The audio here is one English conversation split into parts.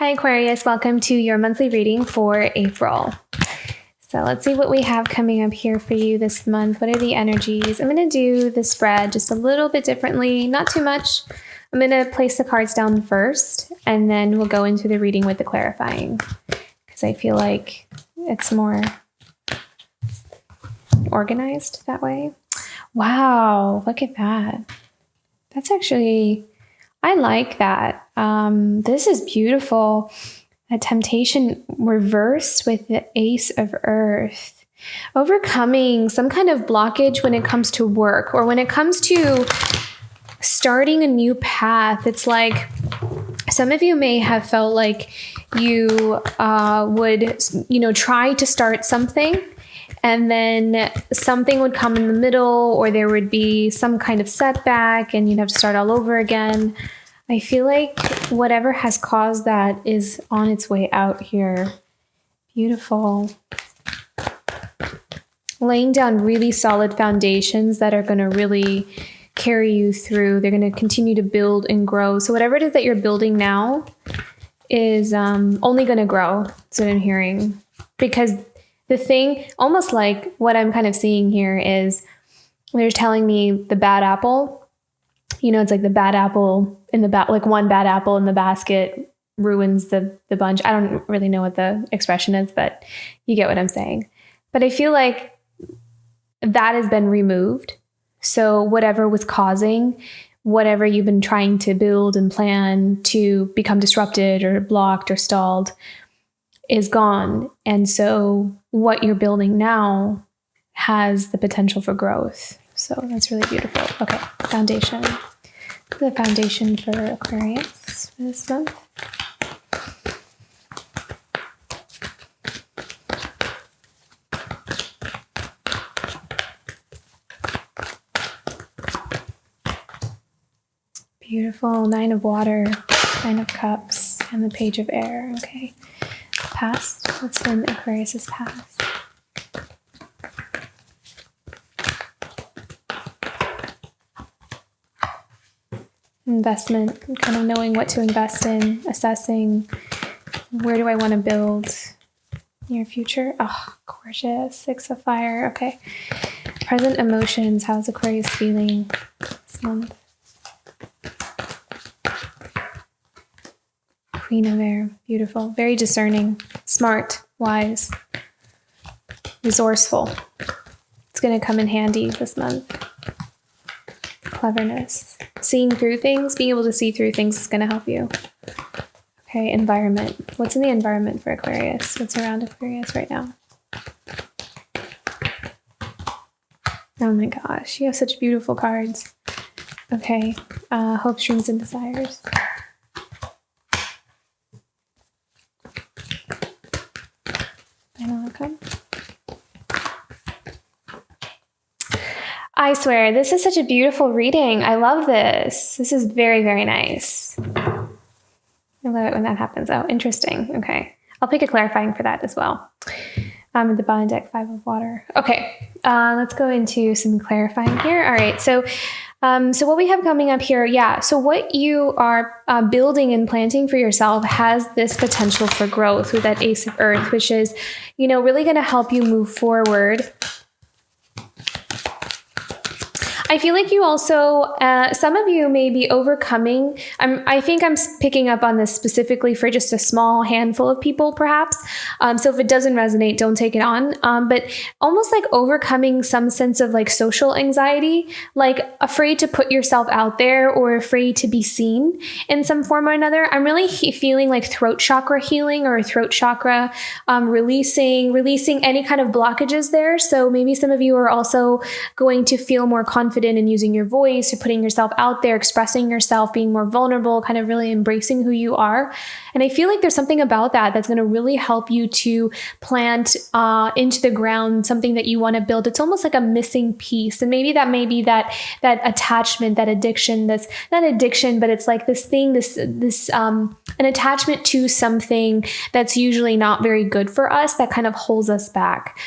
Hi Aquarius, welcome to your monthly reading for April. So let's see what we have coming up here for you this month. What are the energies? I'm going to do the spread just a little bit differently, not too much. I'm going to place the cards down first, and then we'll go into the reading with the clarifying, because I feel like it's more organized that way. Wow, look at that. That's actually... I like that. This is beautiful. A temptation reversed with the Ace of Earth. Overcoming some kind of blockage when it comes to work or when it comes to starting a new path. It's like some of you may have felt like you would, try to start something, and then something would come in the middle, or there would be some kind of setback and you'd have to start all over again. I feel like whatever has caused that is on its way out here. Beautiful. Laying down really solid foundations that are going to really carry you through. They're going to continue to build and grow. So whatever it is that you're building now is only going to grow. That's what I'm hearing. Because the thing, almost like what I'm kind of seeing here is they're telling me the bad apple, it's like the bad apple in the like one bad apple in the basket ruins the bunch. I don't really know what the expression is, but you get what I'm saying. But I feel like that has been removed. So whatever was causing, whatever you've been trying to build and plan to become disrupted or blocked or stalled is gone. And so what you're building now has the potential for growth. So that's really beautiful. Okay, foundation. The foundation for Aquarius for this month. Beautiful. 9 of water, 9 of cups, and the page of air. Okay. Past. What's been Aquarius's past? Investment, kind of knowing what to invest in, assessing where do I want to build your future. Oh, gorgeous. 6 of fire. Okay. Present emotions. How's Aquarius feeling this month? Queen of air. Beautiful. Very discerning. Smart. Wise. Resourceful. It's going to come in handy this month. Cleverness. Seeing through things. Being able to see through things is going to help you. Okay. Environment. What's in the environment for Aquarius? What's around Aquarius right now? Oh my gosh. You have such beautiful cards. Okay. Hopes, dreams, and desires. I swear, this is such a beautiful reading. I love this. This is very, very nice. I love it when that happens. Oh, interesting. Okay. I'll pick a clarifying for that as well. The bottom deck, 5 of water. Okay. Let's go into some clarifying here. All right. So what we have coming up here, so what you are building and planting for yourself has this potential for growth with that Ace of Earth, which is, really going to help you move forward. I feel like you also, some of you may be overcoming. I think I'm picking up on this specifically for just a small handful of people, perhaps. So if it doesn't resonate, don't take it on. But almost like overcoming some sense of like social anxiety, like afraid to put yourself out there or afraid to be seen in some form or another. I'm really feeling like throat chakra healing or throat chakra releasing any kind of blockages there. So maybe some of you are also going to feel more confident in using your voice or putting yourself out there, expressing yourself, being more vulnerable, kind of really embracing who you are. And I feel like there's something about that that's going to really help you to plant into the ground something that you want to build. It's almost like a missing piece. And maybe that may be that attachment, that addiction, that's not addiction, but it's like this thing, an attachment to something that's usually not very good for us that kind of holds us back.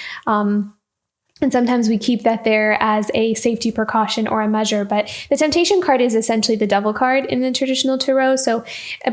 And sometimes we keep that there as a safety precaution or a measure. But the temptation card is essentially the devil card in the traditional tarot. So,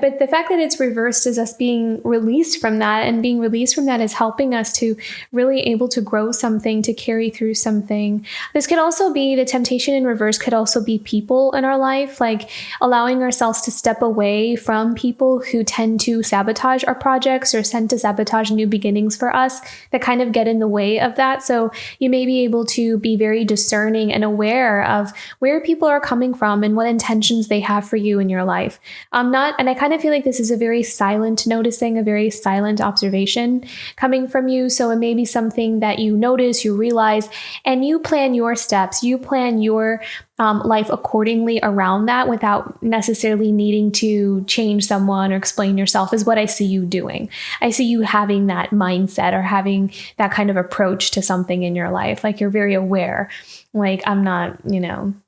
but the fact that it's reversed is us being released from that. And being released from that is helping us to really able to grow something, to carry through something. This could also be, the temptation in reverse could also be people in our life, like allowing ourselves to step away from people who tend to sabotage our projects or tend to sabotage new beginnings for us that kind of get in the way of that. So you may be able to be very discerning and aware of where people are coming from and what intentions they have for you in your life. And I kind of feel like this is a very silent noticing, a very silent observation coming from you. So it may be something that you notice, you realize, and you plan your steps, you plan your life accordingly around that without necessarily needing to change someone or explain yourself, is what I see you doing. I see you having that mindset or having that kind of approach to something in your life. Like you're very aware, like I'm not,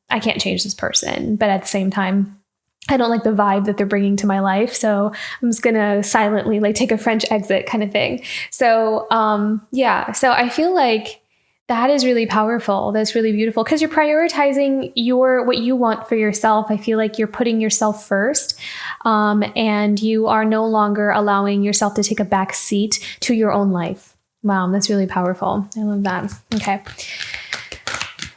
I can't change this person, but at the same time, I don't like the vibe that they're bringing to my life. So I'm just going to silently like take a French exit kind of thing. So, so I feel like that is really powerful. That's really beautiful because you're prioritizing what you want for yourself. I feel like you're putting yourself first, and you are no longer allowing yourself to take a back seat to your own life. Wow, that's really powerful. I love that. Okay.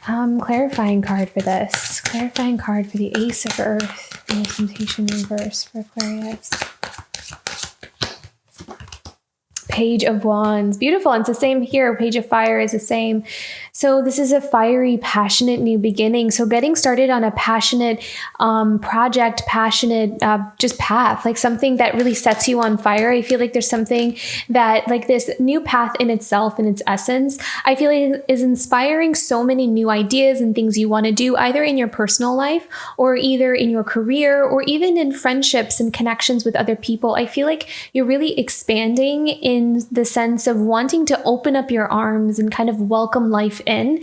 Clarifying card for this. Clarifying card for the Ace of Earth and the Temptation Reverse for Aquarius. Page of Wands. Beautiful. And it's the same here. Page of Fire is the same. So this is a fiery, passionate new beginning. So getting started on a passionate project, passionate just path, like something that really sets you on fire. I feel like there's something that like this new path in itself, in its essence, I feel like is inspiring so many new ideas and things you want to do either in your personal life or either in your career or even in friendships and connections with other people. I feel like you're really expanding in the sense of wanting to open up your arms and kind of welcome life in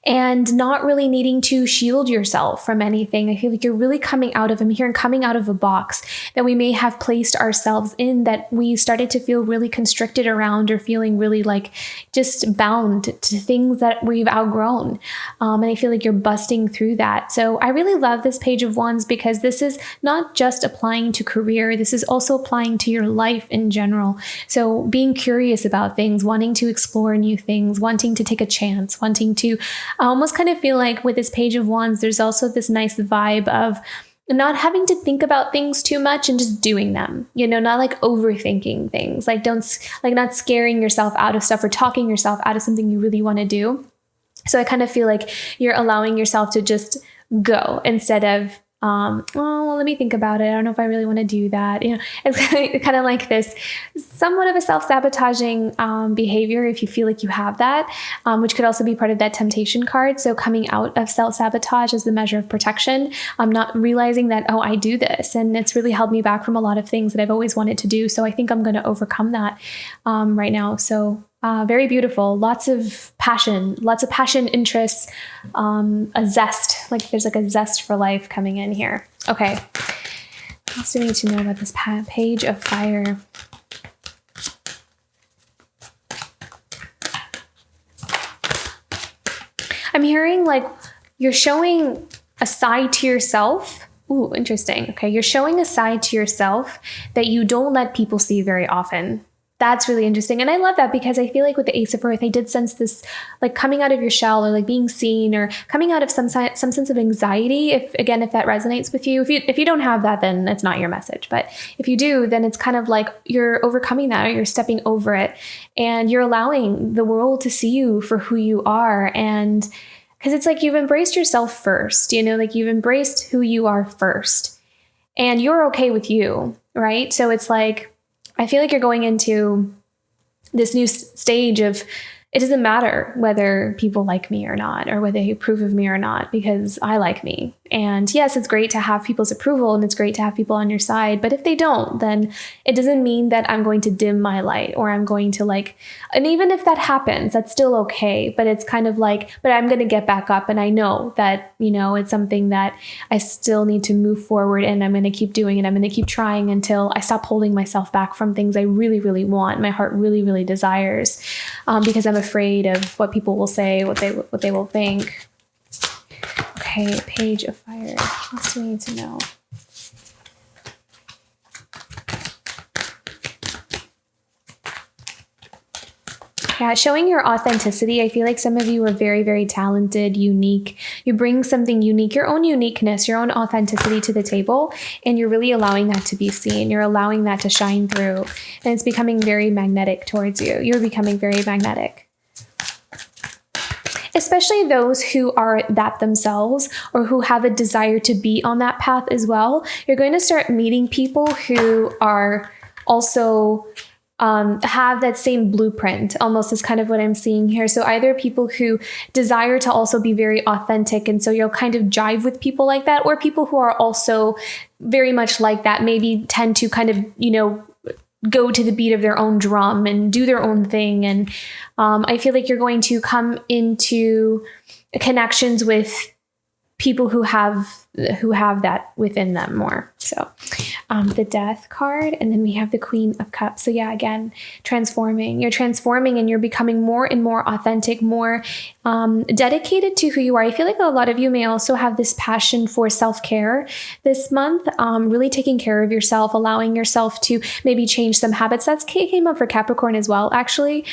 and not really needing to shield yourself from anything. I feel like you're really coming out of a box that we may have placed ourselves in, that we started to feel really constricted around or feeling really like just bound to things that we've outgrown. And I feel like you're busting through that. So I really love this Page of Wands because this is not just applying to career. This is also applying to your life in general. So being curious about things, wanting to explore new things, wanting to take a chance, wanting to almost kind of feel like with this Page of Wands, there's also this nice vibe of not having to think about things too much and just doing them, not like overthinking things, like not scaring yourself out of stuff or talking yourself out of something you really want to do. So I kind of feel like you're allowing yourself to just go instead of let me think about it. I don't know if I really want to do that. It's kind of like this somewhat of a self-sabotaging behavior if you feel like you have that, which could also be part of that temptation card. So coming out of self-sabotage as the measure of protection, I'm not realizing that, I do this and it's really held me back from a lot of things that I've always wanted to do. So I think I'm going to overcome that right now. So very beautiful. Lots of passion, interests, a zest, like there's like a zest for life coming in here. Okay. What else do we need to know about this Page of Fire? I'm hearing like you're showing a side to yourself. Ooh, interesting. Okay. You're showing a side to yourself that you don't let people see very often. That's really interesting. And I love that because I feel like with the Ace of Earth, I did sense this like coming out of your shell or like being seen or coming out of some sense of anxiety. If that resonates with you, if you don't have that, then it's not your message. But if you do, then it's kind of like you're overcoming that or you're stepping over it and you're allowing the world to see you for who you are. And because it's like you've embraced yourself first, like you've embraced who you are first and you're okay with you, right? So it's like, I feel like you're going into this new stage of it doesn't matter whether people like me or not, or whether they approve of me or not, because I like me. And yes, it's great to have people's approval and it's great to have people on your side. But if they don't, then it doesn't mean that I'm going to dim my light or I'm going to and even if that happens, that's still okay. But it's kind of like, but I'm going to get back up. And I know that, it's something that I still need to move forward and I'm going to keep doing it. I'm going to keep trying until I stop holding myself back from things I really, really want. My heart really, really desires. because I'm afraid of what people will say, what they will think. Okay, Page of Fire. What else do we need to know? Yeah, showing your authenticity. I feel like some of you are very, very talented, unique. You bring something unique, your own uniqueness, your own authenticity to the table, and you're really allowing that to be seen. You're allowing that to shine through, and it's becoming very magnetic towards you. You're becoming very magnetic. Especially those who are that themselves or who have a desire to be on that path as well. You're going to start meeting people who are also have that same blueprint, almost is kind of what I'm seeing here. So either people who desire to also be very authentic, and so you'll kind of jive with people like that, or people who are also very much like that, maybe tend to kind of, go to the beat of their own drum and do their own thing. And I feel like you're going to come into connections with people who have that within them more. So the Death card, and then we have the Queen of Cups. So yeah, again, transforming. You're transforming and you're becoming more and more authentic, more dedicated to who you are. I feel like a lot of you may also have this passion for self-care this month, really taking care of yourself, allowing yourself to maybe change some habits. That came up for Capricorn as well, actually.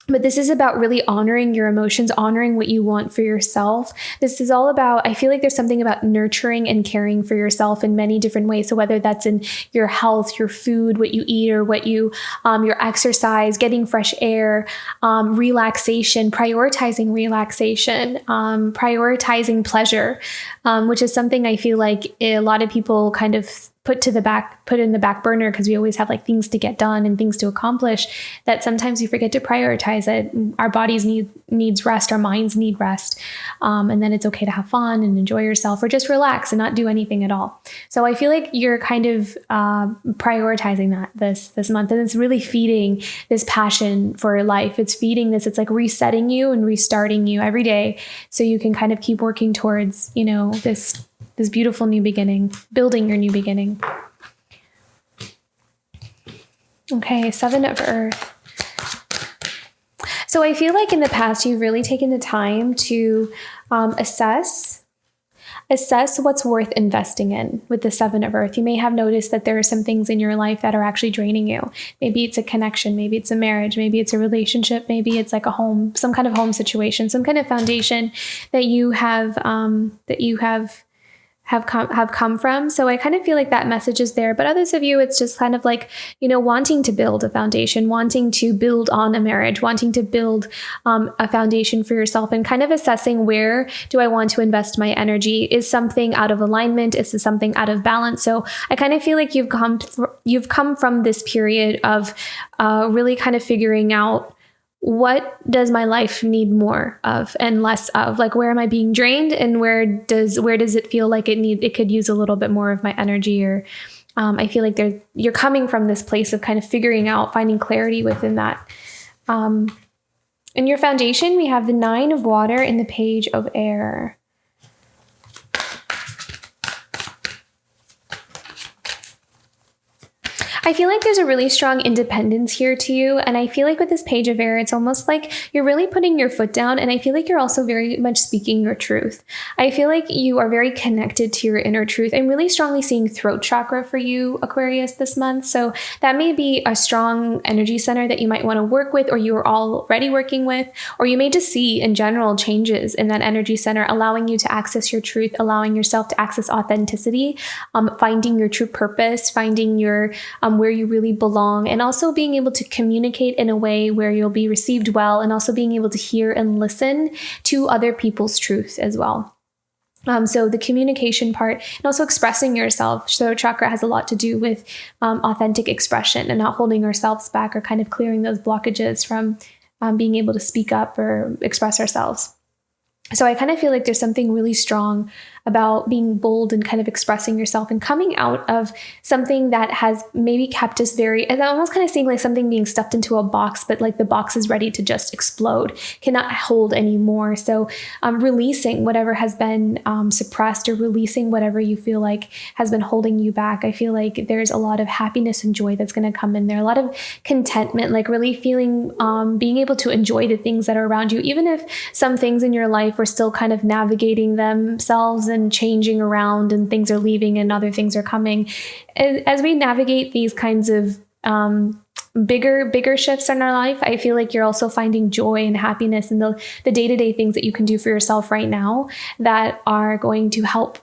But this is about really honoring your emotions, honoring what you want for yourself. This is all about, I feel like there's something about nurturing and caring for yourself in many different ways. So whether that's in your health, your food, what you eat, or what you, your exercise, getting fresh air, relaxation, prioritizing pleasure, which is something I feel like a lot of people kind of put in the back burner because we always have like things to get done and things to accomplish, that sometimes we forget to prioritize it. Our bodies needs rest, our minds need rest. And then it's okay to have fun and enjoy yourself, or just relax and not do anything at all. So I feel like you're kind of prioritizing that this month, and it's really feeding this passion for your life. It's feeding this, it's like resetting you and restarting you every day so you can kind of keep working towards, this beautiful new beginning, building your new beginning. Okay, Seven of Earth. So I feel like in the past, you've really taken the time to assess what's worth investing in with the Seven of Earth. You may have noticed that there are some things in your life that are actually draining you. Maybe it's a connection, maybe it's a marriage, maybe it's a relationship, maybe it's like a home, some kind of home situation, some kind of foundation that you have come from. So I kind of feel like that message is there. But others of you, it's just kind of like, wanting to build a foundation, wanting to build on a marriage, wanting to build a foundation for yourself, and kind of assessing, where do I want to invest my energy? Is something out of alignment? Is this something out of balance? So I kind of feel like you've come from this period of really kind of figuring out, what does my life need more of and less of? Like, where am I being drained, and where does it feel like it could use a little bit more of my energy? Or I feel like you're coming from this place of kind of figuring out, finding clarity within that. In your foundation, we have the Nine of Water and the Page of Air. I feel like there's a really strong independence here to you. And I feel like with this Page of Air, it's almost like you're really putting your foot down. And I feel like you're also very much speaking your truth. I feel like you are very connected to your inner truth. I'm really strongly seeing throat chakra for you, Aquarius, this month. So that may be a strong energy center that you might want to work with, or you are already working with, or you may just see in general changes in that energy center, allowing you to access your truth, allowing yourself to access authenticity, finding your true purpose, finding your where you really belong, and also being able to communicate in a way where you'll be received well, and also being able to hear and listen to other people's truth as well. So the communication part, and also expressing yourself. So chakra has a lot to do with authentic expression and not holding ourselves back, or kind of clearing those blockages from being able to speak up or express ourselves. So I kind of feel like there's something really strong about being bold and kind of expressing yourself and coming out of something that has maybe kept us very, and I'm almost kind of seeing like something being stuffed into a box, but like the box is ready to just explode, cannot hold anymore. So releasing whatever has been suppressed, or releasing whatever you feel like has been holding you back. I feel like there's a lot of happiness and joy that's going to come in there, a lot of contentment, like really feeling, being able to enjoy the things that are around you, even if some things in your life are still kind of navigating themselves and changing around, and things are leaving and other things are coming. As we navigate these kinds of bigger shifts in our life, I feel like you're also finding joy and happiness in the day-to-day things that you can do for yourself right now that are going to help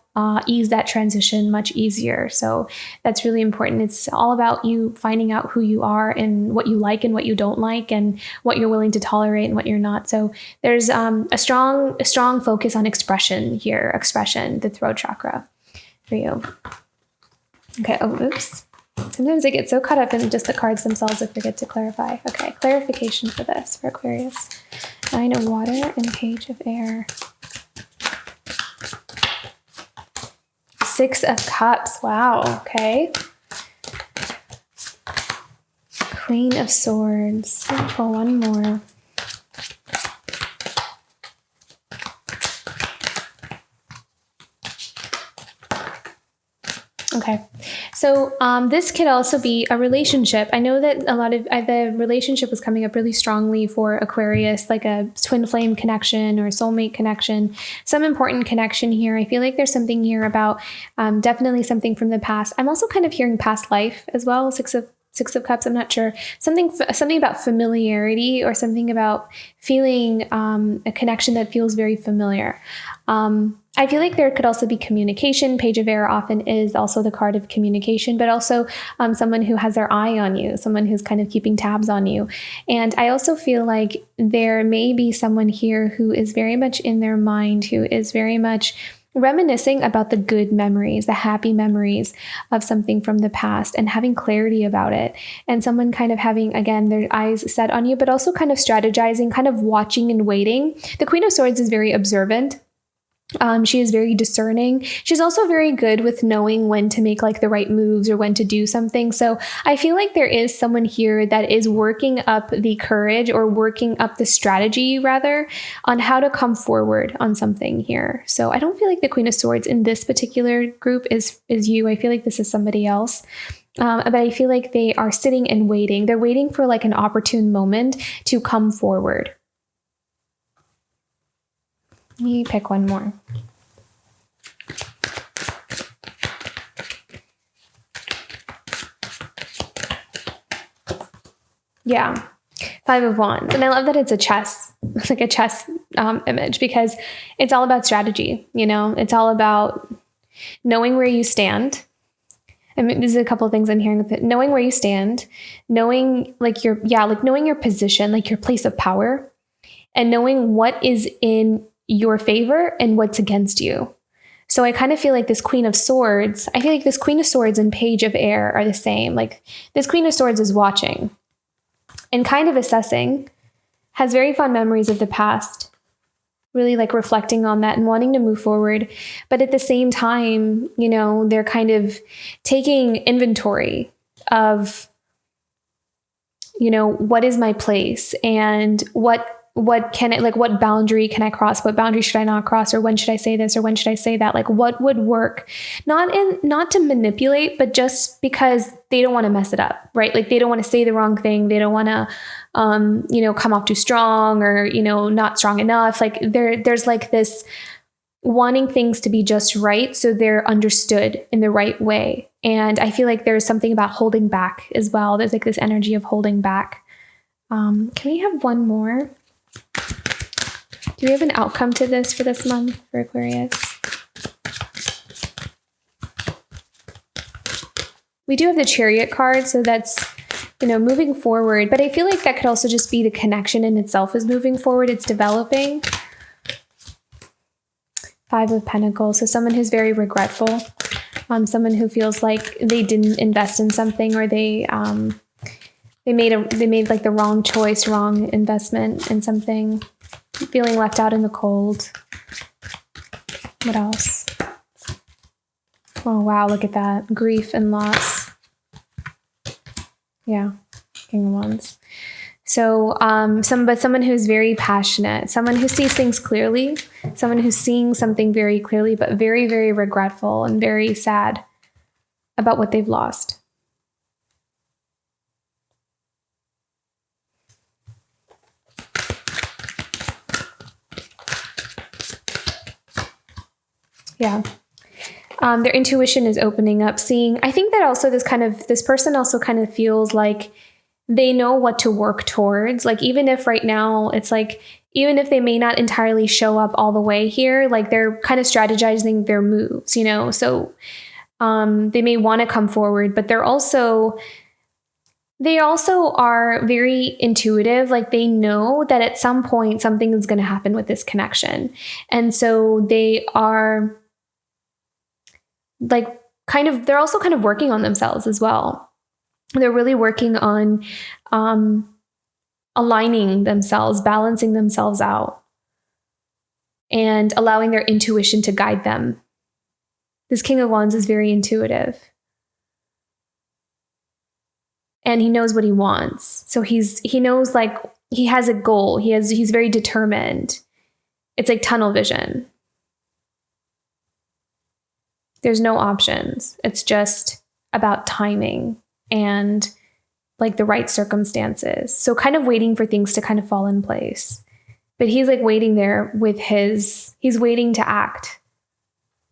ease that transition much easier. So that's really important. It's all about you finding out who you are and what you like and what you don't like, and what you're willing to tolerate and what you're not. So there's a strong focus on expression here, the throat chakra for you. Okay. Oh, oops. Sometimes I get so caught up in just the cards themselves, I forget to clarify. Okay. Clarification for this, for Aquarius. 9 of water and Page of air. 6 of cups. Wow. Okay. Queen of swords. I'll pull one more. Okay. So this could also be a relationship. I know that a lot of the relationship was coming up really strongly for Aquarius, like a twin flame connection or a soulmate connection, some important connection here. I feel like there's something here about definitely something from the past. I'm also kind of hearing past life as well. Six of Cups. I'm not sure. Something about familiarity, or something about feeling a connection that feels very familiar. I feel like there could also be communication. Page of air often is also the card of communication, but also someone who has their eye on you, someone who's kind of keeping tabs on you. And I also feel like there may be someone here who is very much in their mind, who is very much reminiscing about the good memories, the happy memories of something from the past, and having clarity about it. And someone kind of having, again, their eyes set on you, but also kind of strategizing, kind of watching and waiting. The Queen of Swords is very observant. She is very discerning. She's also very good with knowing when to make like the right moves or when to do something. So I feel like there is someone here that is working up the courage, or working up the strategy rather, on how to come forward on something here. So I don't feel like the Queen of Swords in this particular group is you. I feel like this is somebody else. But I feel like they are sitting and waiting. They're waiting for like an opportune moment to come forward. Let me pick one more. Yeah. 5 of Wands. And I love that it's a chess, like a chess image, because it's all about strategy. You know, it's all about knowing where you stand. I mean, there's a couple of things I'm hearing with it. Knowing where you stand, knowing like knowing your position, like your place of power, and knowing what is in your favor and what's against you. So I kind of feel like this Queen of Swords, I feel like this Queen of Swords and Page of air are the same. Like this Queen of Swords is watching and kind of assessing, has very fond memories of the past, really like reflecting on that and wanting to move forward. But at the same time, you know, they're kind of taking inventory of, you know, what is my place, and what can it, like, what boundary can I cross? What boundary should I not cross? Or when should I say this? Or when should I say that? Like what would work? Not to manipulate, but just because they don't want to mess it up, right? Like they don't want to say the wrong thing. They don't want to, you know, come off too strong, or, you know, not strong enough. Like there's like this wanting things to be just right, so they're understood in the right way. And I feel like there's something about holding back as well. There's like this energy of holding back. Can we have one more? Do we have an outcome to this for this month for Aquarius? We do have the Chariot card, so that's, you know, moving forward. But I feel like that could also just be the connection in itself is moving forward. It's developing. 5 of Pentacles. So someone who's very regretful. Someone who feels like they didn't invest in something, or they made like the wrong choice, wrong investment in something. Feeling left out in the cold. What else? Oh, wow. Look at that. Grief and loss. Yeah. King of Wands. So someone who's very passionate, someone who sees things clearly, someone who's seeing something very clearly, but very, very regretful and very sad about what they've lost. Yeah. Their intuition is opening up, seeing. I think that also this person also kind of feels like they know what to work towards. Like, even if right now it's like, even if they may not entirely show up all the way here, like they're kind of strategizing their moves, you know? So they may want to come forward, but they also are very intuitive. Like, they know that at some point something is going to happen with this connection. And so they are like they're also kind of working on themselves as well. They're really working on aligning themselves, balancing themselves out, and allowing their intuition to guide them. This King of Wands is very intuitive. And he knows what he wants. So he knows, like, he has a goal. He's very determined. It's like tunnel vision. There's no options. It's just about timing and like the right circumstances. So kind of waiting for things to kind of fall in place. But he's like waiting there he's waiting to act.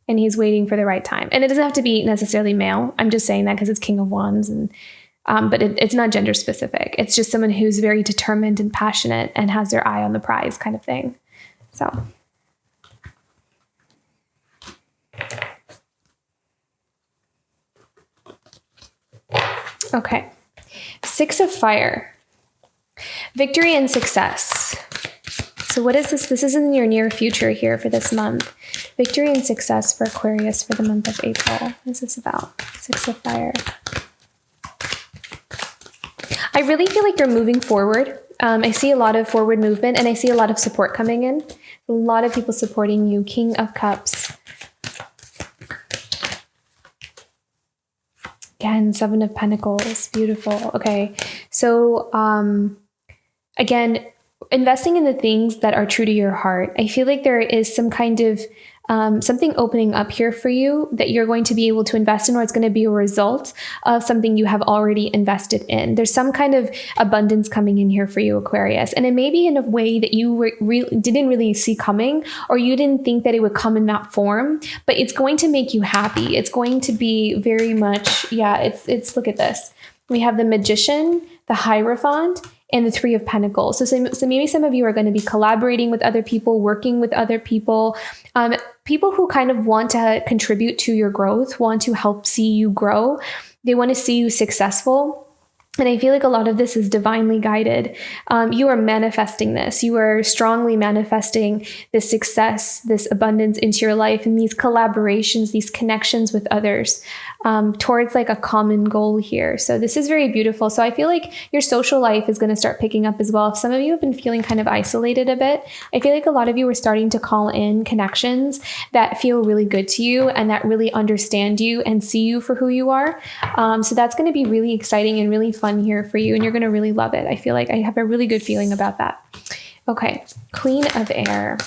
And he's waiting for the right time. And it doesn't have to be necessarily male. I'm just saying that because it's King of Wands, and but it's not gender specific. It's just someone who's very determined and passionate and has their eye on the prize kind of thing. So. Okay. 6 of Fire. Victory and success. So what is this? This is in your near future here for this month. Victory and success for Aquarius for the month of April. What is this about? 6 of Fire. I really feel like you're moving forward. I see a lot of forward movement, and I see a lot of support coming in. A lot of people supporting you. King of Cups. Again, 7 of Pentacles. Beautiful. Okay. So, again, investing in the things that are true to your heart. I feel like there is some kind of something opening up here for you that you're going to be able to invest in, or it's going to be a result of something you have already invested in. There's some kind of abundance coming in here for you, Aquarius. And it may be in a way that you didn't really see coming, or you didn't think that it would come in that form, but it's going to make you happy. It's going to be very much, it's look at this. We have the Magician, the Hierophant, and the 3 of Pentacles. So maybe some of you are going to be collaborating with other people, working with other people, people who kind of want to contribute to your growth, want to help see you grow. They want to see you successful. And I feel like a lot of this is divinely guided. You are manifesting this. You are strongly manifesting this success, this abundance into your life, and these collaborations, these connections with others towards like a common goal here. So this is very beautiful. So I feel like your social life is going to start picking up as well. If some of you have been feeling kind of isolated a bit, I feel like a lot of you are starting to call in connections that feel really good to you and that really understand you and see you for who you are. So that's going to be really exciting and really fun here for you, and you're going to really love it. I feel like I have a really good feeling about that. Okay, Queen of Air.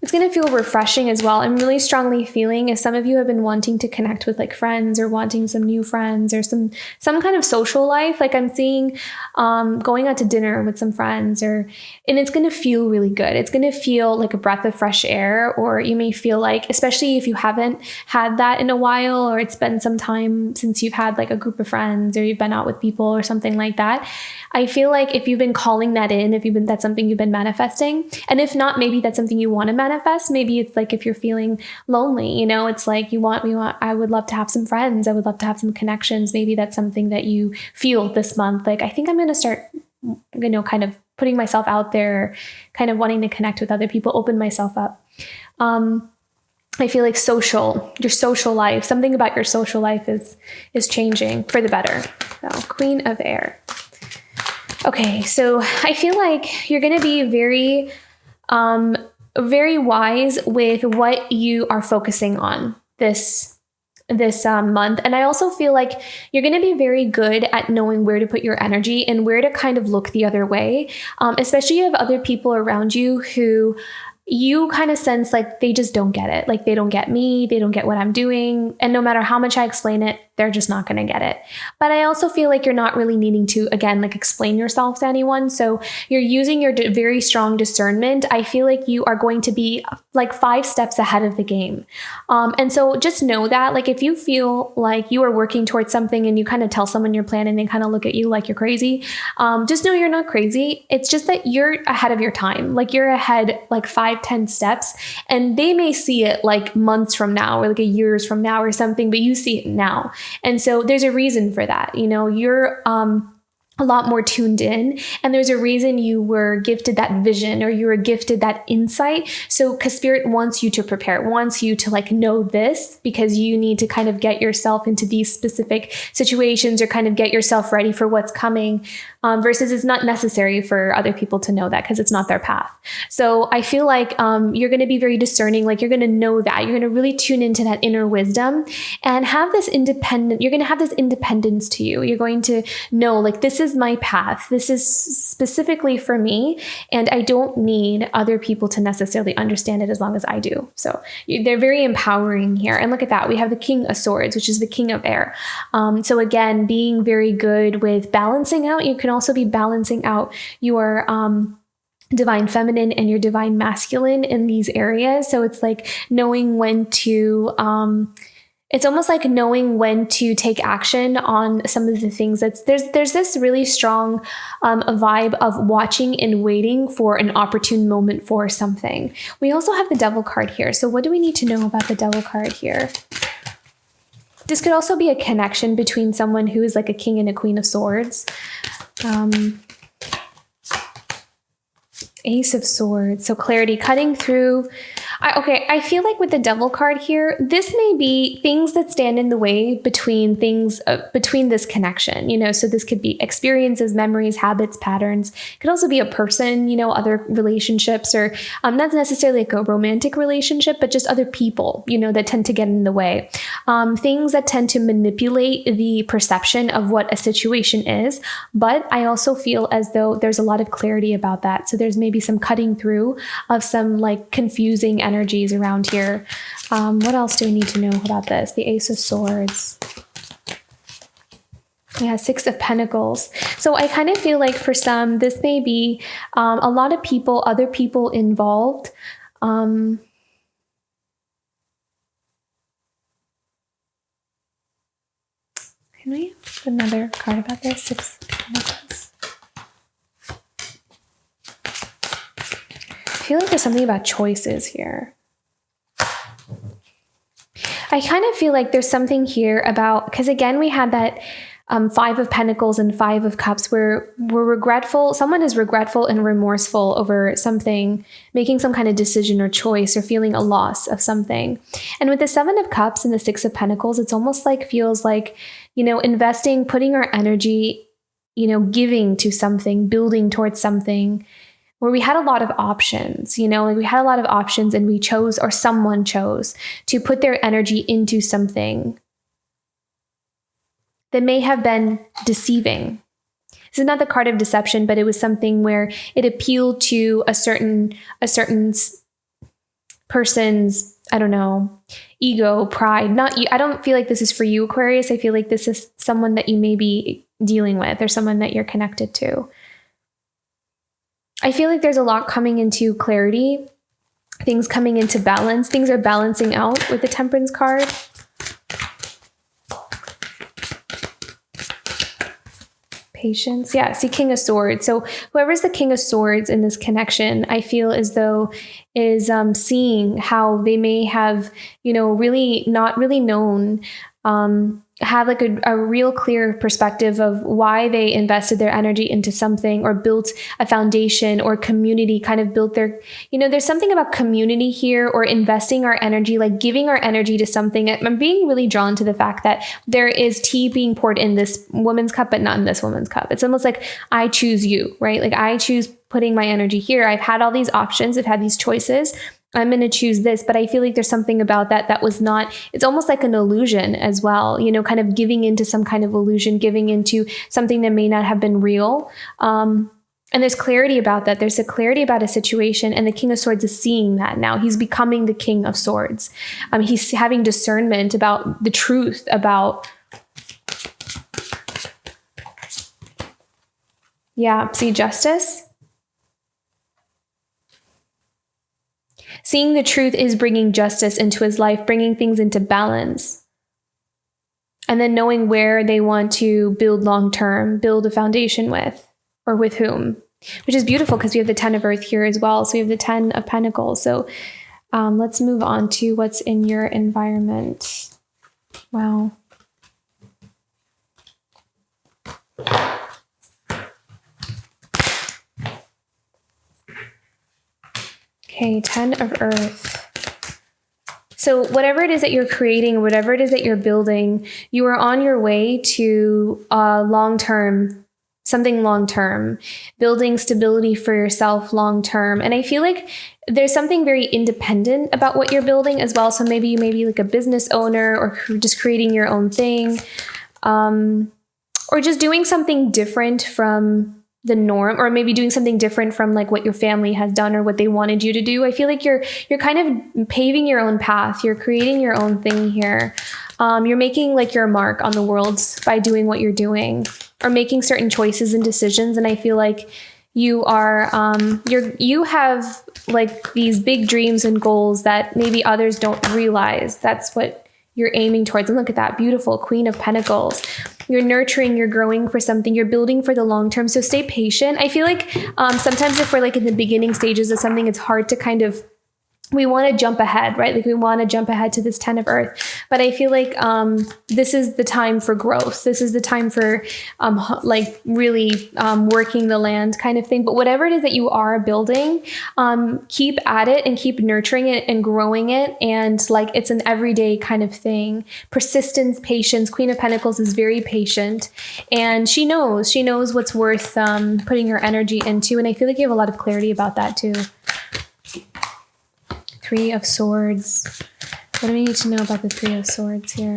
It's going to feel refreshing as well. I'm really strongly feeling, if some of you have been wanting to connect with like friends, or wanting some new friends, or some kind of social life, like I'm seeing going out to dinner with some friends, and it's going to feel really good. It's going to feel like a breath of fresh air, or you may feel like, especially if you haven't had that in a while, or it's been some time since you've had like a group of friends, or you've been out with people or something like that. I feel like if you've been calling that in, that's something you've been manifesting. And if not, maybe that's something you want to manifest. Maybe it's like if you're feeling lonely, it's like I would love to have some friends. I would love to have some connections. Maybe that's something that you feel this month. Like, I think I'm going to start, kind of putting myself out there, kind of wanting to connect with other people, open myself up. I feel like your social life, something about your social life is changing for the better. So, Queen of Air. Okay, so I feel like you're going to be very very wise with what you are focusing on this month. And I also feel like you're going to be very good at knowing where to put your energy and where to kind of look the other way. Especially you have other people around you who you kind of sense like they just don't get it. Like they don't get me, they don't get what I'm doing. And no matter how much I explain it, they're just not going to get it. But I also feel like you're not really needing to, again, like explain yourself to anyone. So you're using your very strong discernment. I feel like you are going to be like 5 steps ahead of the game. And so just know that, like, if you feel like you are working towards something and you kind of tell someone your plan and they kind of look at you like you're crazy, just know you're not crazy. It's just that you're ahead of your time. Like you're ahead like 5-10 steps, and they may see it like months from now or like a years from now or something, but you see it now. And so there's a reason for that. You know, you're a lot more tuned in, and there's a reason you were gifted that vision or you were gifted that insight. So because Spirit wants you to prepare, wants you to like know this, because you need to kind of get yourself into these specific situations or kind of get yourself ready for what's coming. Versus it's not necessary for other people to know that because it's not their path. So I feel like you're going to be very discerning. Like you're going to know that. You're going to really tune into that inner wisdom and have this you're going to have this independence to you. You're going to know like, this is my path. This is specifically for me. And I don't need other people to necessarily understand it as long as I do. So they're very empowering here. And look at that. We have the King of Swords, which is the King of Air. So again, being very good with balancing out. You can also be balancing out your divine feminine and your divine masculine in these areas. So it's like knowing when to, it's almost like knowing when to take action on some of the things there's this really strong vibe of watching and waiting for an opportune moment for something. We also have the Devil card here. So what do we need to know about the Devil card here? This could also be a connection between someone who is like a king and a queen of swords. Ace of Swords. So clarity, cutting through. I feel like with the Devil card here, this may be things that stand in the way between things, between this connection, you know, so this could be experiences, memories, habits, patterns. It could also be a person, you know, other relationships, or not necessarily like a romantic relationship, but just other people, you know, that tend to get in the way. Things that tend to manipulate the perception of what a situation is. But I also feel as though there's a lot of clarity about that. So there's maybe some cutting through of some like confusing energies around here. What else do we need to know about this? The Ace of Swords. Yeah, Six of Pentacles. So I kind of feel like for some, this may be a lot of people, other people involved. Can we have another card about this? Six of Pentacles. I feel like there's something about choices here. I kind of feel like there's something here about, because again, we had that Five of Pentacles and Five of Cups where we're regretful. Someone is regretful and remorseful over something, making some kind of decision or choice, or feeling a loss of something. And with the Seven of Cups and the Six of Pentacles, it's almost like feels like, you know, investing, putting our energy, you know, giving to something, building towards something, where we had a lot of options, you know, like we had a lot of options and we chose, or someone chose to put their energy into something that may have been deceiving. This is not the card of deception, but it was something where it appealed to a certain person's, I don't know, ego, pride. Not you. I don't feel like this is for you, Aquarius. I feel like this is someone that you may be dealing with, or someone that you're connected to. I feel like there's a lot coming into clarity, things coming into balance. Things are balancing out with the Temperance card. Patience. Yeah, see, King of Swords. So whoever's the King of Swords in this connection, I feel as though is seeing how they may have, you know, really not really known have like a real clear perspective of why they invested their energy into something or built a foundation or community, kind of built their, there's something about community here, or investing our energy, like giving our energy to something. I'm being really drawn to the fact that there is tea being poured in this woman's cup, but not in this woman's cup. It's almost like I choose you, right? Like I choose putting my energy here. I've had all these options. I've had these choices. I'm going to choose this, but I feel like there's something about that was not, it's almost like an illusion as well, kind of giving into some kind of illusion, giving into something that may not have been real. And there's clarity about that. There's a clarity about a situation, and the King of Swords is seeing that now. He's becoming the King of Swords. He's having discernment about the truth, about, see justice. Seeing the truth is bringing justice into his life, bringing things into balance. And then knowing where they want to build long-term, build a foundation with, or with whom, which is beautiful because we have the 10 of Earth here as well. So we have the 10 of Pentacles. So let's move on to what's in your environment. Wow. Okay, 10 of Earth. So whatever it is that you're creating, whatever it is that you're building, you are on your way to something long-term, building stability for yourself long-term. And I feel like there's something very independent about what you're building as well. So maybe you may be like a business owner, or just creating your own thing, or just doing something different from the norm, or maybe doing something different from like what your family has done or what they wanted you to do. I feel like you're kind of paving your own path. You're creating your own thing here. You're making like your mark on the world by doing what you're doing, or making certain choices and decisions. And I feel like you are, you have like these big dreams and goals that maybe others don't realize. That's what you're aiming towards. And look at that beautiful Queen of Pentacles. You're nurturing, you're growing for something, you're building for the long term. So stay patient. I feel like sometimes if we're like in the beginning stages of something, it's hard to we want to jump ahead, right? Like we want to jump ahead to this 10 of Earth. But I feel like this is the time for growth. This is the time for like really working the land kind of thing. But whatever it is that you are building, keep at it and keep nurturing it and growing it. And like it's an everyday kind of thing. Persistence, patience. Queen of Pentacles is very patient, and she knows what's worth putting her energy into. And I feel like you have a lot of clarity about that too. 3 of Swords. What do we need to know about the 3 of Swords here?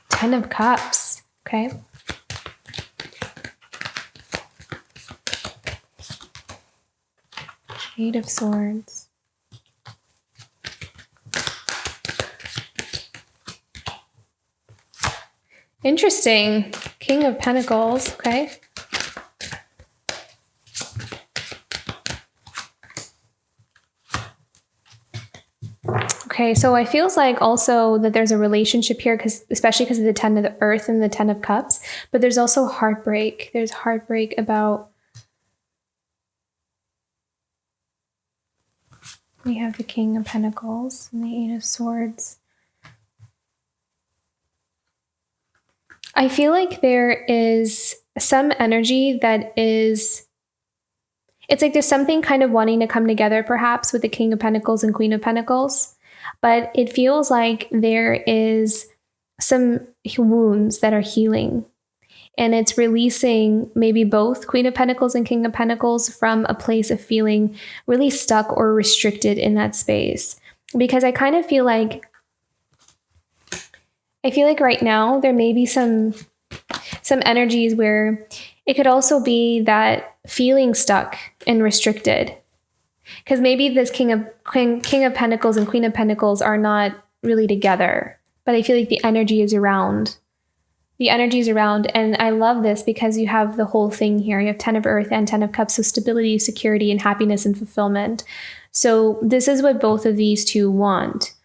10 of Cups. Okay. Eight of Swords. Interesting. King of Pentacles. Okay. Okay, so it feels like also that there's a relationship here, especially because of the 10 of the Earth and the 10 of Cups, but there's also heartbreak. There's heartbreak about, we have the King of Pentacles and the 8 of Swords. I feel like there is some energy that is, it's like there's something kind of wanting to come together perhaps with the King of Pentacles and Queen of Pentacles. But it feels like there is some wounds that are healing, and it's releasing maybe both Queen of Pentacles and King of Pentacles from a place of feeling really stuck or restricted in that space. Because I kind of feel like right now there may be some energies where it could also be that feeling stuck and restricted. Because maybe this King of Pentacles and Queen of Pentacles are not really together, but I feel like the energy is around. The energy is around, and I love this because you have the whole thing here. You have 10 of Earth and 10 of Cups, so stability, security, and happiness and fulfillment. So this is what both of these two want.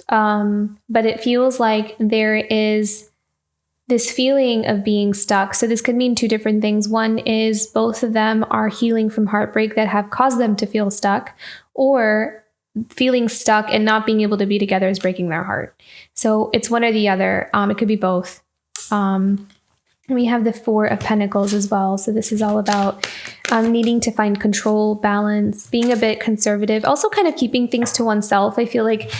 But it feels like there is this feeling of being stuck. So this could mean two different things. One is both of them are healing from heartbreak that have caused them to feel stuck, or feeling stuck and not being able to be together is breaking their heart. So it's one or the other. It could be both. We have the Four of Pentacles as well. So this is all about needing to find control, balance, being a bit conservative, also kind of keeping things to oneself. I feel like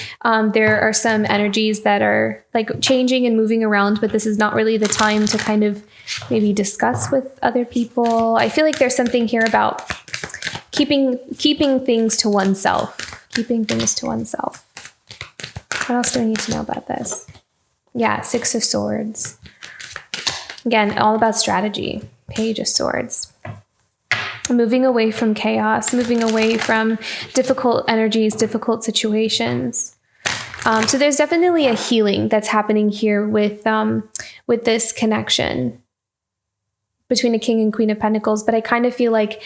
there are some energies that are like changing and moving around, but this is not really the time to kind of maybe discuss with other people. I feel like there's something here about keeping things to oneself, keeping things to oneself. What else do I need to know about this? Yeah, Six of Swords. Again, all about strategy. Page of Swords. Moving away from chaos, moving away from difficult energies, difficult situations. So there's definitely a healing that's happening here with this connection between a King and Queen of Pentacles. But I kind of feel like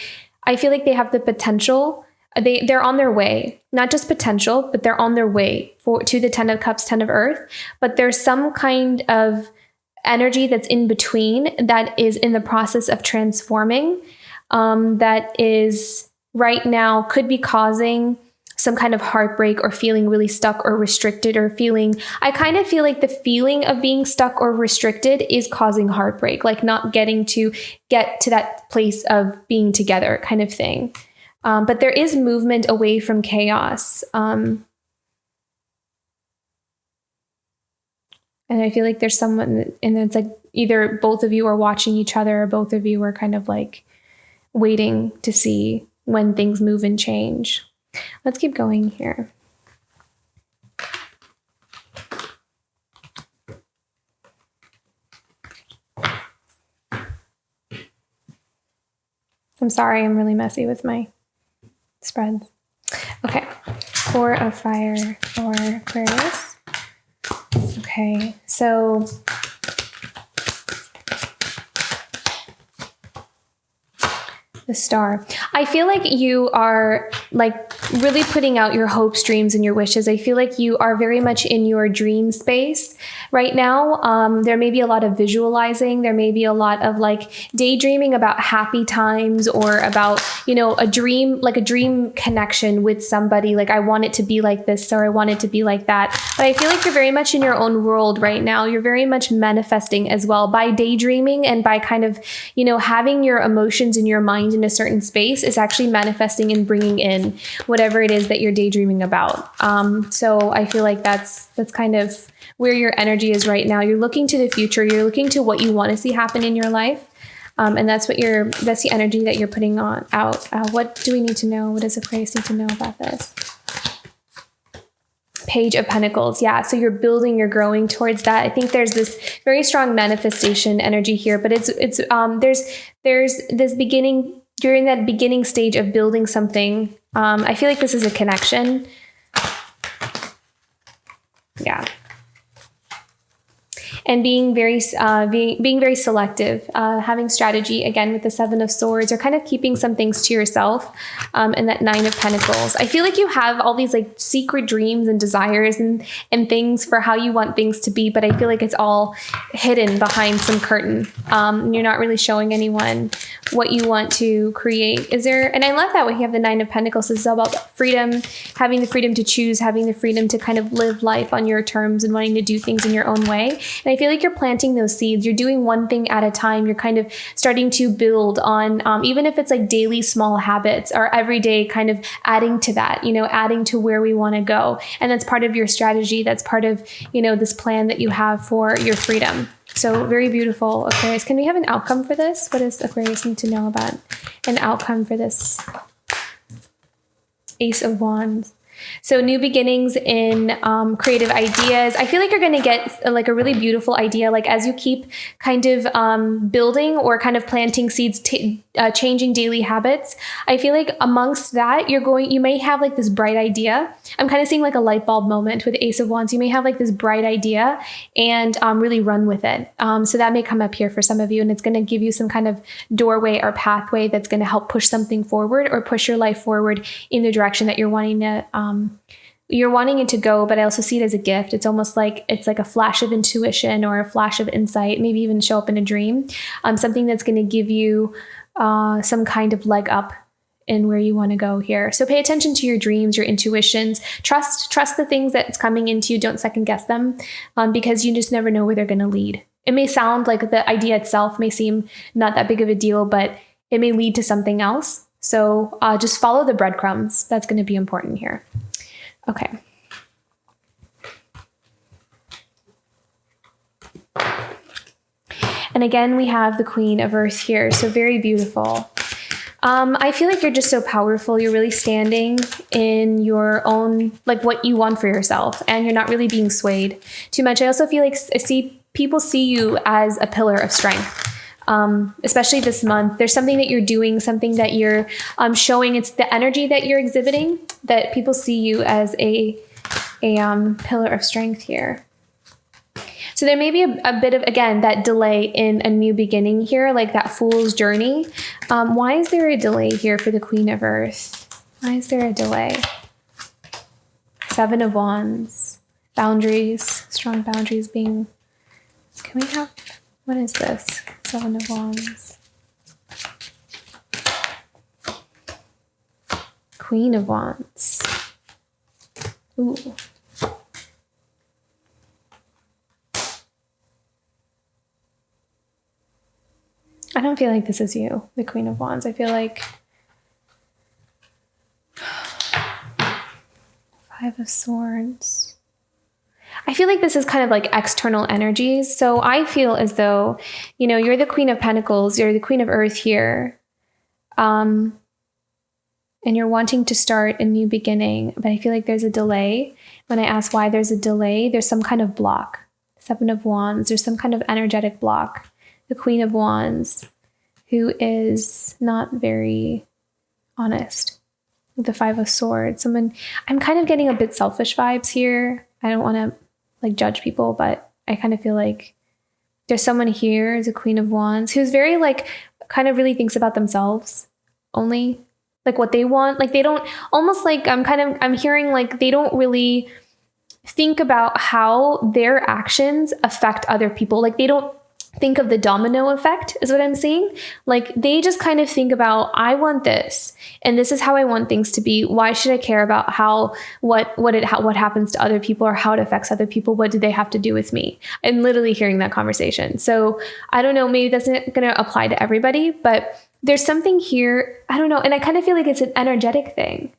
they have the potential. They're on their way, not just potential, but they're on their way to the 10 of Cups, 10 of Earth. But there's some kind of energy that's in between that is in the process of transforming, that is right now could be causing some kind of heartbreak or feeling really stuck or restricted or I kind of feel like the feeling of being stuck or restricted is causing heartbreak, like not getting to get to that place of being together kind of thing. But there is movement away from chaos. And I feel like there's someone, and it's like either both of you are watching each other or both of you are kind of like waiting to see when things move and change. Let's keep going here. I'm sorry, I'm really messy with my spreads. Okay, Four of Fire for Aquarius. Okay, so the Star. I feel like you are like really putting out your hopes, dreams, and your wishes. I feel like you are very much in your dream space right now. There may be a lot of visualizing. There may be a lot of like daydreaming about happy times or about, a dream, like a dream connection with somebody. Like, I want it to be like this, or I want it to be like that. But I feel like you're very much in your own world right now. You're very much manifesting as well by daydreaming, and by kind of, having your emotions in your mind in a certain space is actually manifesting and bringing in whatever it is that you're daydreaming about. So I feel like that's kind of where your energy is right now. You're looking to the future. You're looking to what you want to see happen in your life. And that's the energy that you're putting out. What do we need to know? What does Aquarius need to know about this? Page of Pentacles. Yeah. So you're building, you're growing towards that. I think there's this very strong manifestation energy here, but there's this beginning, you're in that beginning stage of building something. I feel like this is a connection. Yeah. And being very selective, having strategy, again, with the Seven of Swords, or kind of keeping some things to yourself, and that Nine of Pentacles. I feel like you have all these like secret dreams and desires and things for how you want things to be, but I feel like it's all hidden behind some curtain. You're not really showing anyone what you want to create. And I love that when you have the Nine of Pentacles. This is all about freedom, having the freedom to choose, having the freedom to kind of live life on your terms and wanting to do things in your own way. And I feel like you're planting those seeds. You're doing one thing at a time. You're kind of starting to build on, even if it's like daily small habits, or every day kind of adding to that, adding to where we want to go. And that's part of your strategy. That's part of, this plan that you have for your freedom. So very beautiful, Aquarius. Can we have an outcome for this? What does Aquarius need to know about an outcome for this? Ace of Wands. So new beginnings in creative ideas. I feel like you're going to get like a really beautiful idea. Like as you keep kind of building or kind of planting seeds, changing daily habits. I feel like amongst that, you may have like this bright idea. I'm kind of seeing like a light bulb moment with Ace of Wands. You may have like this bright idea and really run with it. So that may come up here for some of you, and it's going to give you some kind of doorway or pathway that's going to help push something forward or push your life forward in the direction that you're wanting it to go. But I also see it as a gift. It's almost like it's like a flash of intuition or a flash of insight, maybe even show up in a dream, something that's going to give you some kind of leg up in where you want to go here. So pay attention to your dreams, your intuitions, trust the things that's coming into you. Don't second guess them, because you just never know where they're going to lead. it may sound like the idea itself may seem not that big of a deal, but it may lead to something else. So just follow the breadcrumbs. That's going to be important here. Okay. And again, we have the Queen of Earth here. So very beautiful. I feel like you're just so powerful. You're really standing in your own, like what you want for yourself, and you're not really being swayed too much. I also feel like people see you as a pillar of strength. Especially this month, there's something that you're doing, something that you're showing. It's the energy that you're exhibiting that people see you as a pillar of strength here. So there may be a bit of, again, that delay in a new beginning here, like that fool's journey. Why is there a delay here for the Queen of Earth? Why is there a delay? Seven of Wands, boundaries, strong boundaries being, can we have, what is this? Seven of Wands. Queen of Wands. Ooh. I don't feel like this is you, the Queen of Wands. I feel like Five of Swords. I feel like this is kind of like external energies. So I feel as though, you're the Queen of Pentacles, you're the Queen of Earth here. And you're wanting to start a new beginning, but I feel like there's a delay. When I ask why there's a delay, there's some kind of block. Seven of Wands, there's some kind of energetic block. The Queen of Wands, who is not very honest. The Five of Swords, I'm kind of getting a bit selfish vibes here. I don't want to judge people, but I kind of feel like there's someone here as a Queen of Wands who's very kind of really thinks about themselves only, what they want. They don't, almost I'm hearing they don't really think about how their actions affect other people. They don't think of the domino effect is what I'm seeing. They just kind of think about, I want this, and this is how I want things to be. Why should I care about what happens to other people or how it affects other people? What do they have to do with me? I'm literally hearing that conversation. So I don't know, maybe that's not going to apply to everybody, but there's something here. I don't know. And I kind of feel like it's an energetic thing.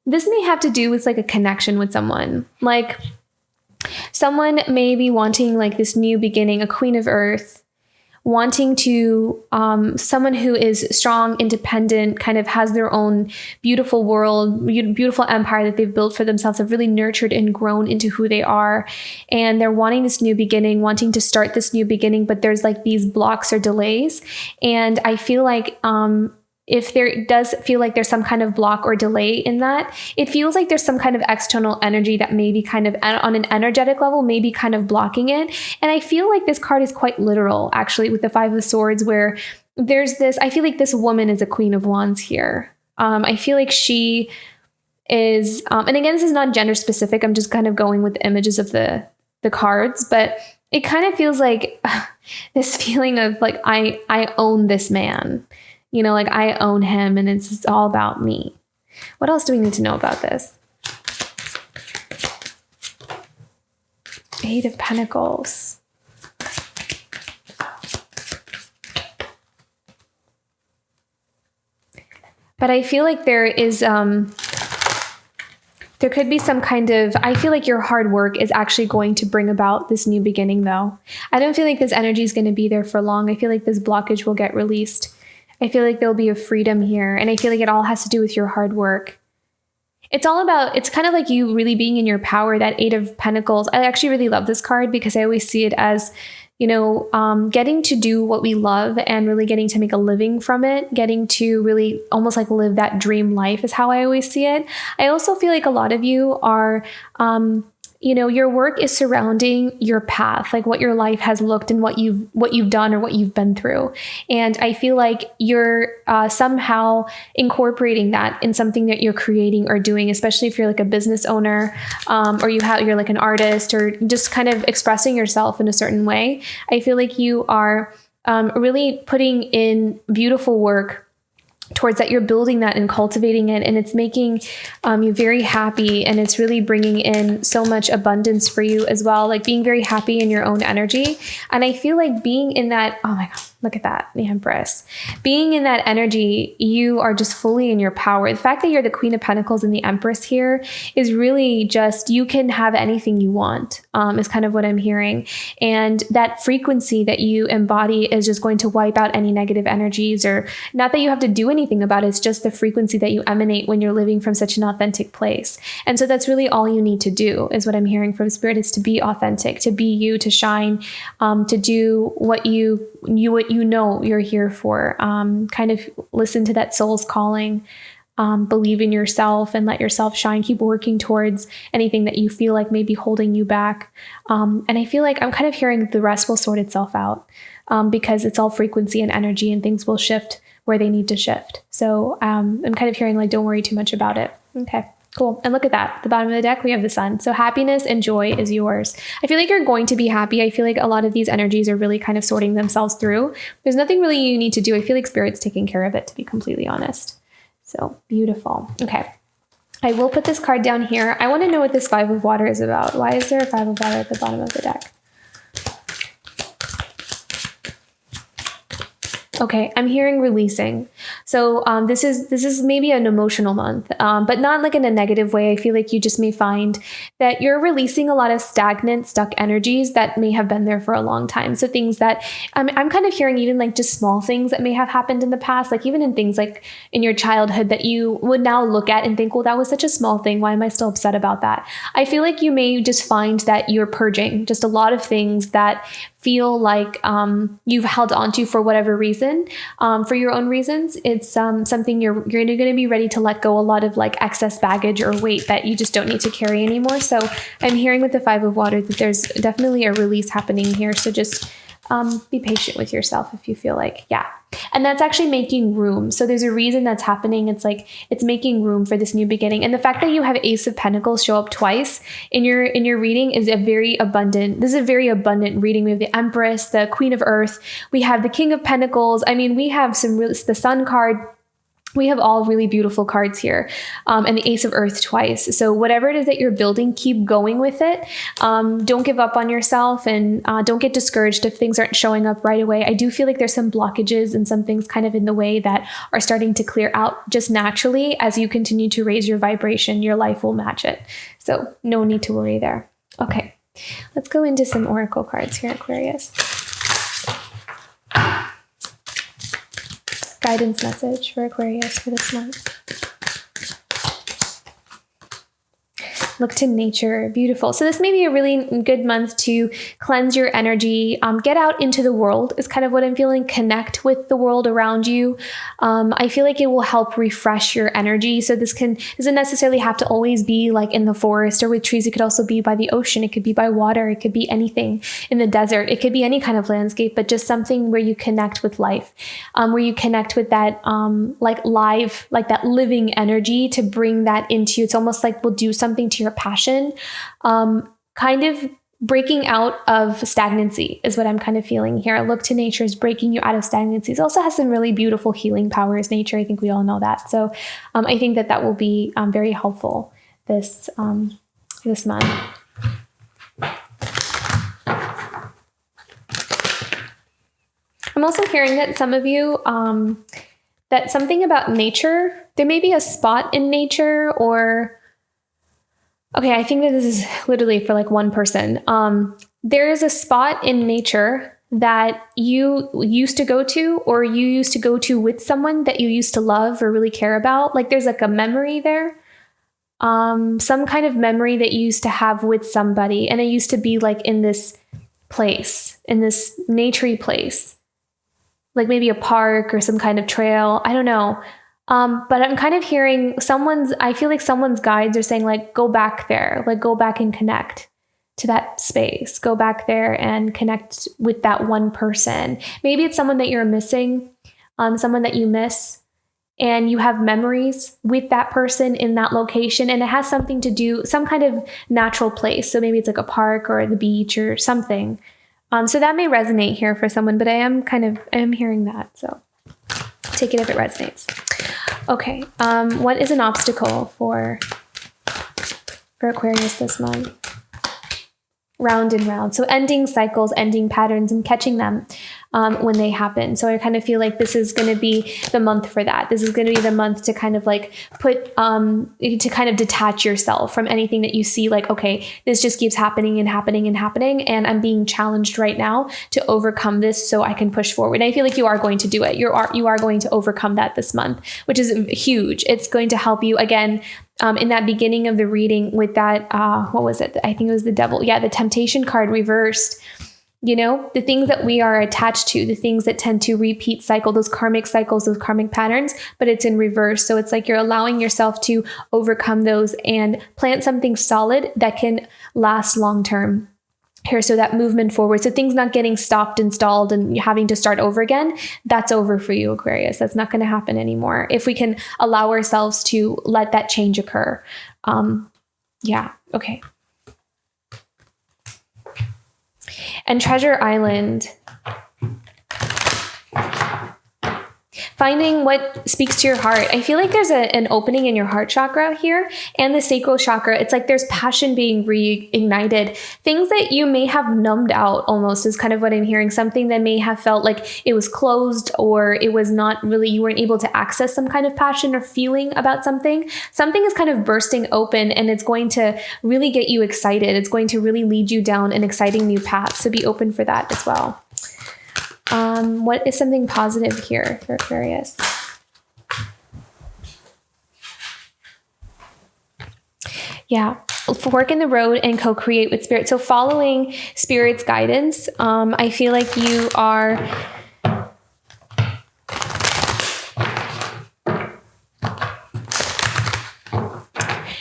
This may have to do with a connection with someone. Someone may be wanting this new beginning, a Queen of Earth, wanting to, someone who is strong, independent, kind of has their own beautiful world, beautiful empire that they've built for themselves, have really nurtured and grown into who they are. And they're wanting this new beginning, wanting to start this new beginning, but there's these blocks or delays. And I feel like, if there does feel like there's some kind of block or delay in that, it feels like there's some kind of external energy that maybe kind of on an energetic level, maybe kind of blocking it. And I feel like this card is quite literal, actually, with the Five of Swords, where there's this, I feel like this woman is a Queen of Wands here. I feel like she is, and again, this is not gender specific. I'm just kind of going with the images of the cards, but it kind of feels like this feeling of I own this man. I own him, and it's all about me. What else do we need to know about this? Eight of Pentacles. But I feel like there is, there could be some kind of, I feel like your hard work is actually going to bring about this new beginning, though. I don't feel like this energy is going to be there for long. I feel like this blockage will get released. I feel like there'll be a freedom here. And I feel like it all has to do with your hard work. It's all about, it's kind of like you really being in your power, that Eight of Pentacles. I actually really love this card because I always see it as, getting to do what we love and really getting to make a living from it, getting to really almost live that dream life is how I always see it. I also feel like a lot of you are, your work is surrounding your path, what your life has looked and what you've done or what you've been through. And I feel like you're somehow incorporating that in something that you're creating or doing, especially if you're a business owner, or you're an artist, or just kind of expressing yourself in a certain way. I feel like you are really putting in beautiful work towards that. You're building that and cultivating it, and it's making you very happy, and it's really bringing in so much abundance for you as well, like being very happy in your own energy. And I feel like being in that, oh my God, look at that, the Empress. Being in that energy, you are just fully in your power. The fact that you're the Queen of Pentacles and the Empress here is really just, you can have anything you want, is kind of what I'm hearing. And that frequency that you embody is just going to wipe out any negative energies, or not that you have to do anything about it. It's just the frequency that you emanate when you're living from such an authentic place. And so that's really all you need to do, is what I'm hearing from Spirit, is to be authentic, to be you, to shine, to do what you know you're here for. Kind of listen to that soul's calling. Believe in yourself and let yourself shine. Keep working towards anything that you feel like may be holding you back. And I feel like I'm kind of hearing the rest will sort itself out, because it's all frequency and energy, and things will shift where they need to shift. So I'm kind of hearing like, don't worry too much about it. Okay, cool. And look at that. At the bottom of the deck, we have the Sun. So happiness and joy is yours. I feel like you're going to be happy. I feel like a lot of these energies are really kind of sorting themselves through. There's nothing really you need to do. I feel like Spirit's taking care of it, to be completely honest. So beautiful. Okay. I will put this card down here. I want to know what this Five of Water is about. Why is there a Five of Water at the bottom of the deck? Okay, I'm hearing releasing. So this is maybe an emotional month, but not like in a negative way. I feel like you just may find that you're releasing a lot of stagnant, stuck energies that may have been there for a long time. So things that I'm kind of hearing, even like just small things that may have happened in the past, like even in things like in your childhood that you would now look at and think, well, that was such a small thing. Why am I still upset about that? I feel like you may just find that you're purging just a lot of things that feel like you've held onto for whatever reason, for your own reasons. It's something you're going to be ready to let go, a lot of like excess baggage or weight that you just don't need to carry anymore. So I'm hearing with the Five of Water that there's definitely a release happening here. So just be patient with yourself if you feel like, yeah. And that's actually making room. So there's a reason that's happening. It's like, it's making room for this new beginning. And the fact that you have Ace of Pentacles show up twice in your reading is a very abundant reading. We have the Empress, the Queen of Earth. We have the King of Pentacles. I mean, we have the Sun card. We have all really beautiful cards here, and the Ace of Earth twice. So whatever it is that you're building, keep going with it. Don't give up on yourself, and don't get discouraged if things aren't showing up right away. I do feel like there's some blockages and some things kind of in the way that are starting to clear out just naturally. As you continue to raise your vibration, your life will match it. So no need to worry there. Okay, let's go into some oracle cards here, Aquarius. Guidance message for Aquarius for this month. Look to nature. Beautiful. So this may be a really good month to cleanse your energy. Get out into the world is kind of what I'm feeling. Connect with the world around you. I feel like it will help refresh your energy. So this doesn't necessarily have to always be like in the forest or with trees. It could also be by the ocean. It could be by water. It could be anything in the desert. It could be any kind of landscape, but just something where you connect with life, where you connect with that like that living energy to bring that into you. It's almost like we'll do something to your passion, kind of breaking out of stagnancy is what I'm kind of feeling here. Look to nature is breaking you out of stagnancy. It also has some really beautiful healing powers, nature. I think we all know that. So I think that will be very helpful this month. I'm also hearing that some of you, that something about nature, there may be a spot in nature or okay, I think that this is literally for like one person. There is a spot in nature that you used to go to, or you used to go to with someone that you used to love or really care about. Like there's like a memory there, some kind of memory that you used to have with somebody. And it used to be like in this place, in this naturey place, like maybe a park or some kind of trail. I don't know. But I'm kind of hearing I feel like someone's guides are saying like, go back there, like go back and connect to that space, go back there and connect with that one person. Maybe it's someone that you're missing, someone that you miss, and you have memories with that person in that location. And it has something to do, some kind of natural place. So maybe it's like a park or the beach or something. So that may resonate here for someone, but I am hearing that. So take it if it resonates. Okay. What is an obstacle for Aquarius this month? Round and round. So ending cycles, ending patterns, and catching them when they happen. So I kind of feel like this is going to be the month for that. This is going to be the month to kind of like to kind of detach yourself from anything that you see like, okay, this just keeps happening and happening and happening. And I'm being challenged right now to overcome this so I can push forward. And I feel like you are going to do it. You are going to overcome that this month, which is huge. It's going to help you again. In that beginning of the reading with that, what was it? I think it was the devil. Yeah, the temptation card reversed. You know, the things that we are attached to, the things that tend to repeat cycle, those karmic cycles, those karmic patterns, but it's in reverse. So it's like you're allowing yourself to overcome those and plant something solid that can last long term. Here, so that movement forward, so things not getting stopped and stalled and having to start over again, that's over for you, Aquarius. That's not going to happen anymore. If we can allow ourselves to let that change occur. Yeah, okay. And Treasure Island. Finding what speaks to your heart. I feel like there's an opening in your heart chakra here and the sacral chakra. It's like there's passion being reignited. Things that you may have numbed out almost is kind of what I'm hearing. Something that may have felt like it was closed or it was not really, you weren't able to access some kind of passion or feeling about something. Something is kind of bursting open and it's going to really get you excited. It's going to really lead you down an exciting new path. So be open for that as well. What is something positive here for Aquarius? Yeah, work in the road and co-create with spirit. So following spirit's guidance, I feel like you are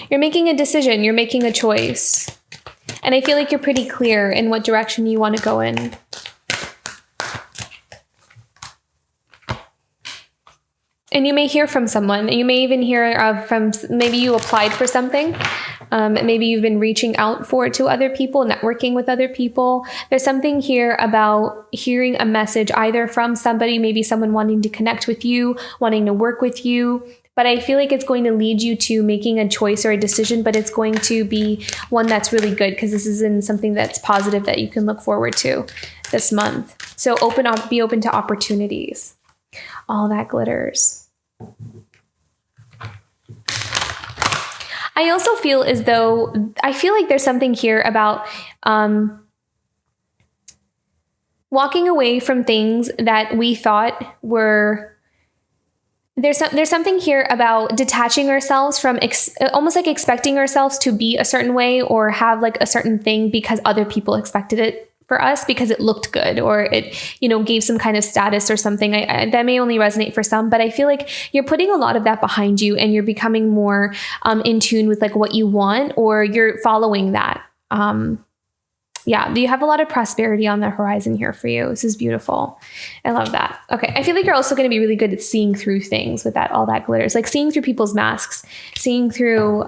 you're making a decision, you're making a choice. And I feel like you're pretty clear in what direction you want to go in. And you may hear from someone. You may even hear from, maybe you applied for something. Maybe you've been reaching out to other people, networking with other people. There's something here about hearing a message either from somebody, maybe someone wanting to connect with you, wanting to work with you. But I feel like it's going to lead you to making a choice or a decision, but it's going to be one that's really good because this is in something that's positive that you can look forward to this month. So be open to opportunities. All that glitters. I also feel as though, I feel like there's something here about walking away from things that we thought were, there's something here about detaching ourselves from almost like expecting ourselves to be a certain way or have like a certain thing because other people expected it for us because it looked good or it, gave some kind of status or something. That may only resonate for some, but I feel like you're putting a lot of that behind you and you're becoming more in tune with like what you want or you're following that. You have a lot of prosperity on the horizon here for you. This is beautiful. I love that. Okay. I feel like you're also going to be really good at seeing through things with that, all that glitters, like seeing through people's masks, seeing through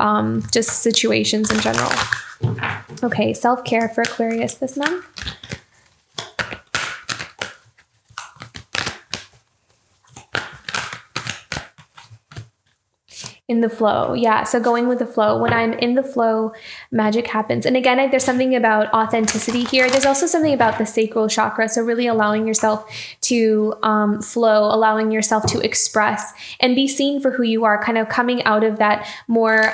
just situations in general. Okay. Self-care for Aquarius this month. In the flow. Yeah. So going with the flow. When I'm in the flow, magic happens. And again, there's something about authenticity here. There's also something about the sacral chakra. So really allowing yourself to flow, allowing yourself to express and be seen for who you are, kind of coming out of that more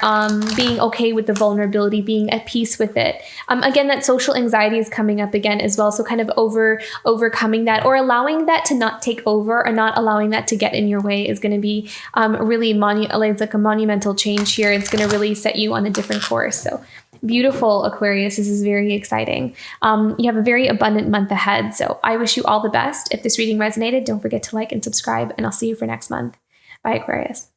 being okay with the vulnerability, being at peace with it. Again, that social anxiety is coming up again as well. So kind of overcoming that or allowing that to not take over or not allowing that to get in your way is going to be really it's like a monumental change here. It's going to really set you on a different course. So beautiful, Aquarius. This is very exciting. You have a very abundant month ahead. So I wish you all the best. If this reading resonated, don't forget to like and subscribe, and I'll see you for next month. Bye, Aquarius.